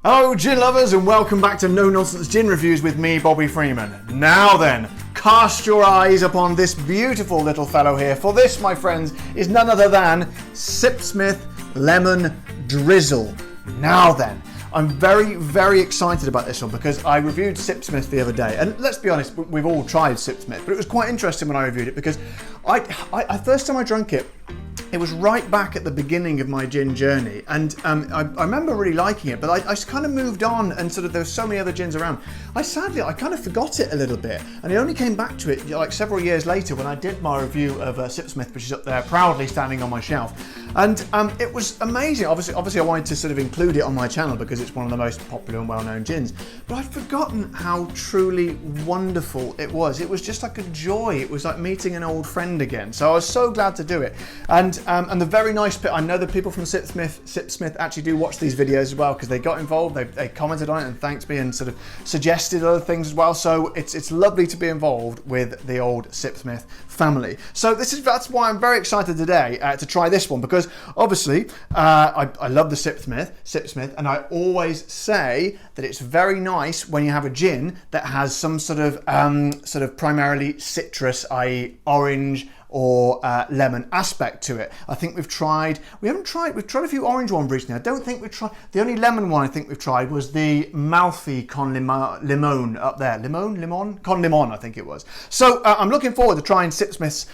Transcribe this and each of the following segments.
Hello gin lovers and welcome back to No Nonsense Gin Reviews with me, Bobby Freeman. Now then, cast your eyes upon this beautiful little fellow here, for this, my friends, is none other than Sipsmith Lemon Drizzle. Now then, I'm very, very excited about this one because I reviewed Sipsmith the other day, and let's be honest, we've all tried Sipsmith, but it was quite interesting when I reviewed it because I first time I drank it, it was right back at the beginning of my gin journey, and I remember really liking it, but I kind of moved on, and sort of there were so many other gins around. Sadly, I kind of forgot it a little bit, and I only came back to it like several years later when I did my review of Sipsmith, which is up there proudly standing on my shelf, and it was amazing. Obviously, I wanted to sort of include it on my channel because it's one of the most popular and well-known gins, but I'd forgotten how truly wonderful it was. It was just like a joy. It was like meeting an old friend again. So I was so glad to do it, and the very nice bit, I know that people from Sipsmith actually do watch these videos as well because they got involved, they commented on it and thanked me and sort of suggested other things as well. So it's lovely to be involved with the old Sipsmith family. So that's why I'm very excited today to try this one, because obviously I love the Sipsmith, and I always say that it's very nice when you have a gin that has some sort of primarily citrus, i.e. orange or lemon aspect to it. I think we've tried a few orange ones recently. I don't think we've tried, the only lemon one I think we've tried was the Malfi con limon up there. Limon? Con limon, I think it was. So I'm looking forward to trying Sipsmith's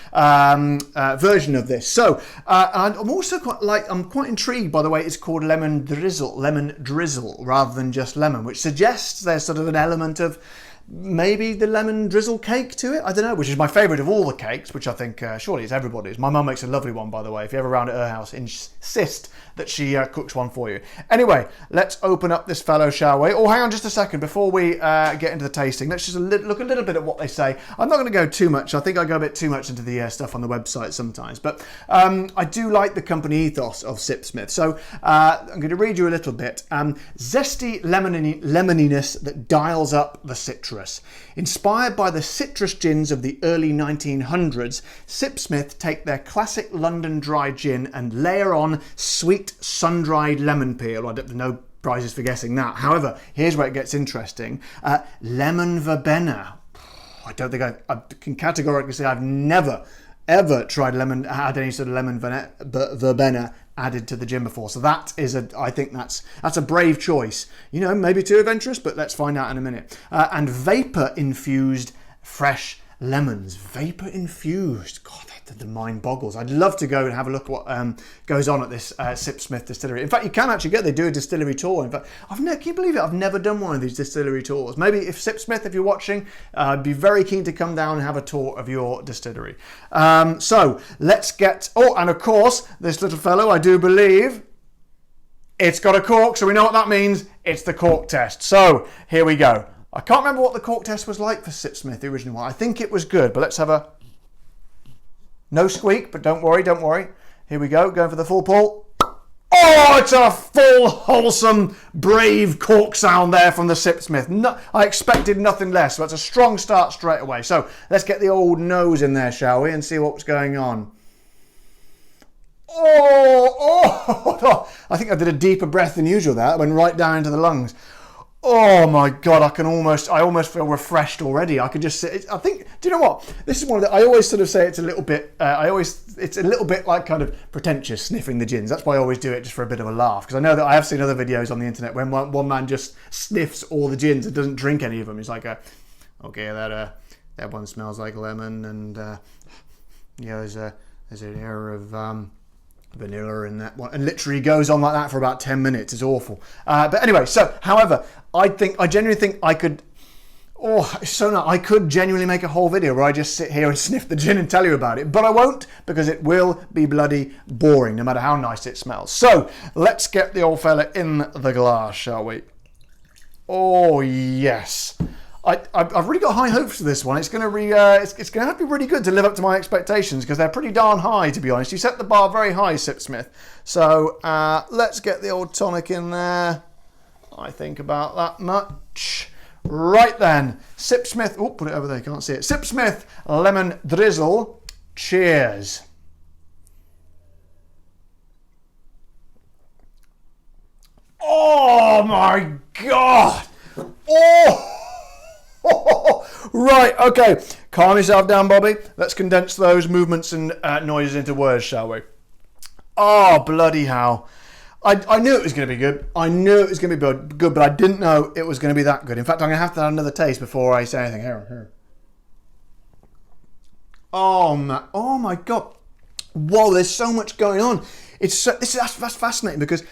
version of this. So I'm also quite intrigued by the way it's called lemon drizzle rather than just lemon, which suggests there's sort of an element of maybe the lemon drizzle cake to it. I don't know, which is my favourite of all the cakes, which I think surely it's everybody's. My mum makes a lovely one, by the way. If you're ever around at her house, insist that she cooks one for you. Anyway, let's open up this fellow, shall we? Oh, hang on just a second before we get into the tasting. Let's just look a little bit at what they say. I'm not going to go too much. I think I go a bit too much into the stuff on the website sometimes, but I do like the company ethos of Sipsmith. So I'm going to read you a little bit. Zesty lemoniness that dials up the citrus. Inspired by the citrus gins of the early 1900s, Sipsmith take their classic London dry gin and layer on sweet sun-dried lemon peel. I don't have no prizes for guessing that. However, here's where it gets interesting. Lemon verbena. I don't think I can categorically say I've never ever tried had any sort of lemon verbena added to the gin before. So that is I think that's a brave choice. You know, maybe too adventurous, but let's find out in a minute. And vapor infused fresh lemons. Vapor infused. God, the mind boggles. I'd love to go and have a look at what goes on at this Sipsmith distillery. In fact, you can actually they do a distillery tour. In fact, can you believe it? I've never done one of these distillery tours. Maybe if Sipsmith, if you're watching, I'd be very keen to come down and have a tour of your distillery. So let's get, and of course, this little fellow, I do believe, it's got a cork, so we know what that means. It's the cork test. So here we go. I can't remember what the cork test was like for Sipsmith, the original one. I think it was good, but let's have a... No squeak, but don't worry. Here we go, going for the full pull. Oh, it's a full, wholesome, brave cork sound there from the Sipsmith. No, I expected nothing less, so it's a strong start straight away. So let's get the old nose in there, shall we, and see what's going on. Oh, I think I did a deeper breath than usual there. I went right down into the lungs. Oh my God, I almost feel refreshed already. I could just sit, I think, do you know what? This is one of the, I always sort of say it's a little bit, it's a little bit like kind of pretentious sniffing the gins. That's why I always do it, just for a bit of a laugh. Because I know that I have seen other videos on the internet when one man just sniffs all the gins and doesn't drink any of them. He's like, okay, that one smells like lemon, and there's an air of vanilla in that one, and literally goes on like that for about 10 minutes. It's awful. But anyway, so however, I genuinely think I could. Oh, it's so nice. I could genuinely make a whole video where I just sit here and sniff the gin and tell you about it, but I won't, because it will be bloody boring, no matter how nice it smells. So let's get the old fella in the glass, shall we? Oh yes. I've really got high hopes for this one. It's going to have to be really good to live up to my expectations, because they're pretty darn high, to be honest. You set the bar very high, Sipsmith. So let's get the old tonic in there. I think about that much. Right then, Sipsmith. Oh, put it over there. You can't see it. Sipsmith Lemon Drizzle. Cheers. Oh my God. Oh. Right, okay. Calm yourself down, Bobby. Let's condense those movements and noises into words, shall we? Oh, bloody hell. I knew it was going to be good. I knew it was going to be good, but I didn't know it was going to be that good. In fact, I'm going to have to have another taste before I say anything. Here. Oh my God. Whoa, there's so much going on. That's fascinating, because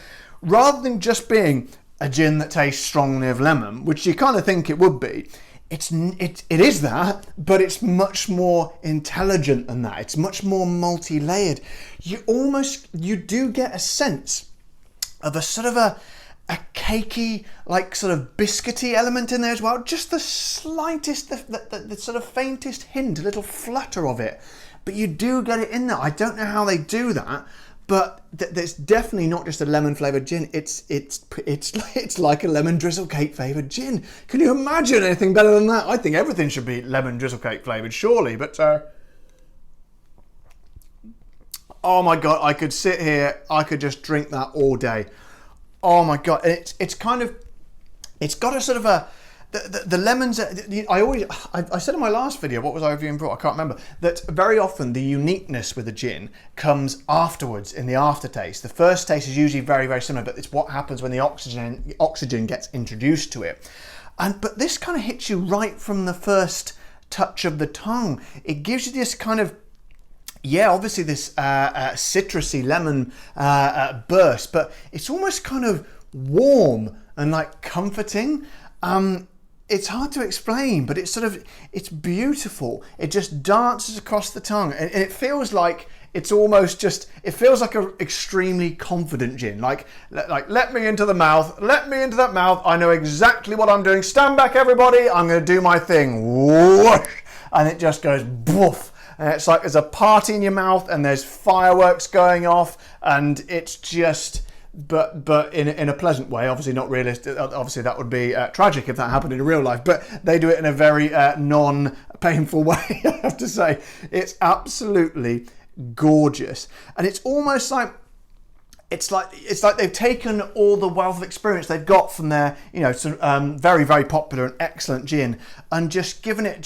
rather than just being a gin that tastes strongly of lemon, which you kind of think it would be, it is that, but it's much more intelligent than that. It's much more multi-layered. You do get a sense of a sort of a cakey, like sort of biscuity element in there as well. Just the slightest, the sort of faintest hint, a little flutter of it. But you do get it in there. I don't know how they do that, but it's definitely not just a lemon flavoured gin. It's like a lemon drizzle cake flavoured gin. Can you imagine anything better than that? I think everything should be lemon drizzle cake flavoured, surely. But oh my God, I could sit here. I could just drink that all day. Oh my God, it's got a sort of a. The lemons, I said in my last video, what was I reviewing for? I can't remember, that very often the uniqueness with a gin comes afterwards in the aftertaste. The first taste is usually very, very similar, but it's what happens when the oxygen gets introduced to it. But this kind of hits you right from the first touch of the tongue. It gives you this kind of, obviously this citrusy lemon burst, but it's almost kind of warm and like comforting. It's hard to explain, but it's beautiful. It just dances across the tongue, and it feels like it feels like an extremely confident gin. Like let me into the mouth, let me into that mouth. I know exactly what I'm doing. Stand back, everybody. I'm going to do my thing. Whoosh, and it just goes boof. And it's like there's a party in your mouth, and there's fireworks going off, and it's just. But in a pleasant way, obviously not realistic. Obviously that would be tragic if that happened in real life, but they do it in a very non-painful way, I have to say. It's absolutely gorgeous, and it's almost like it's like they've taken all the wealth of experience they've got from their very, very popular and excellent gin, and just given it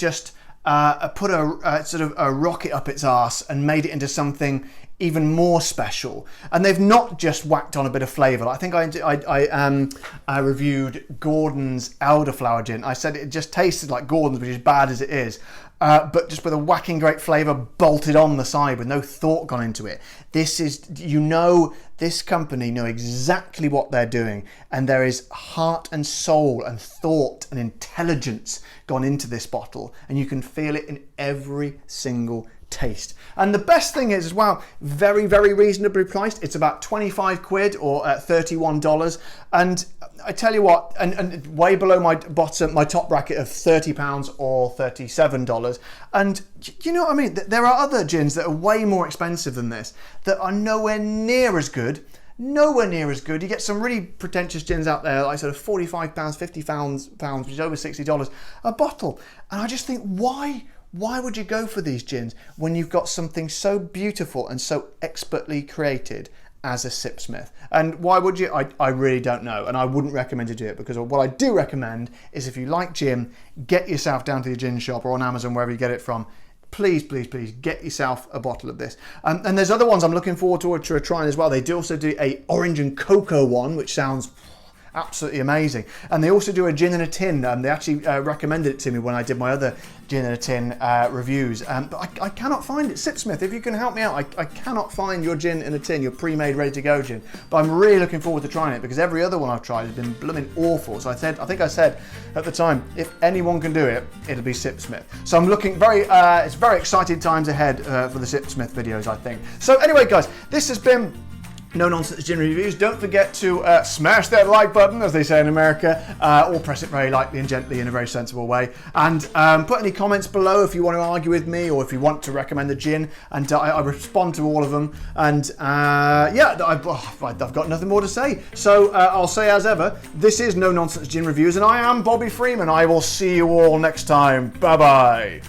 put a sort of a rocket up its arse and made it into something even more special. And they've not just whacked on a bit of flavour. I think I reviewed Gordon's elderflower gin. I said it just tasted like Gordon's, which is bad as it is, but just with a whacking great flavour bolted on the side with no thought gone into it. This company know exactly what they're doing, and there is heart and soul and thought and intelligence gone into this bottle, and you can feel it in every single taste. And the best thing is as well, very, very reasonably priced. It's about 25 quid or $31. And I tell you what, and way below my top bracket of £30 or $37. And you know what I mean? There are other gins that are way more expensive than this that are nowhere near as good. Nowhere near as good. You get some really pretentious gins out there, like sort of £45, £50, which is over $60 a bottle. And I just think, why would you go for these gins when you've got something so beautiful and so expertly created as a Sipsmith? And why would you? I really don't know, and I wouldn't recommend you do it, because what I do recommend is, if you like gin, get yourself down to the gin shop or on Amazon, wherever you get it from. Please, please, please get yourself a bottle of this. And there's other ones I'm looking forward to trying as well. They do also do a orange and cocoa one, which sounds absolutely amazing. And they also do a gin in a tin. They actually recommended it to me when I did my other gin in a tin reviews. But I cannot find it. Sipsmith, if you can help me out, I cannot find your gin in a tin, your pre-made, ready-to-go gin. But I'm really looking forward to trying it, because every other one I've tried has been blooming awful. So I think I said at the time, if anyone can do it, it'll be Sipsmith. So I'm looking it's very exciting times ahead for the Sipsmith videos, I think. So anyway, guys, this has been No Nonsense Gin Reviews. Don't forget to smash that like button, as they say in America, or press it very lightly and gently in a very sensible way. And put any comments below if you want to argue with me, or if you want to recommend the gin, and I respond to all of them. And I've got nothing more to say. So I'll say as ever, this is No Nonsense Gin Reviews, and I am Bobby Freeman. I will see you all next time. Bye-bye.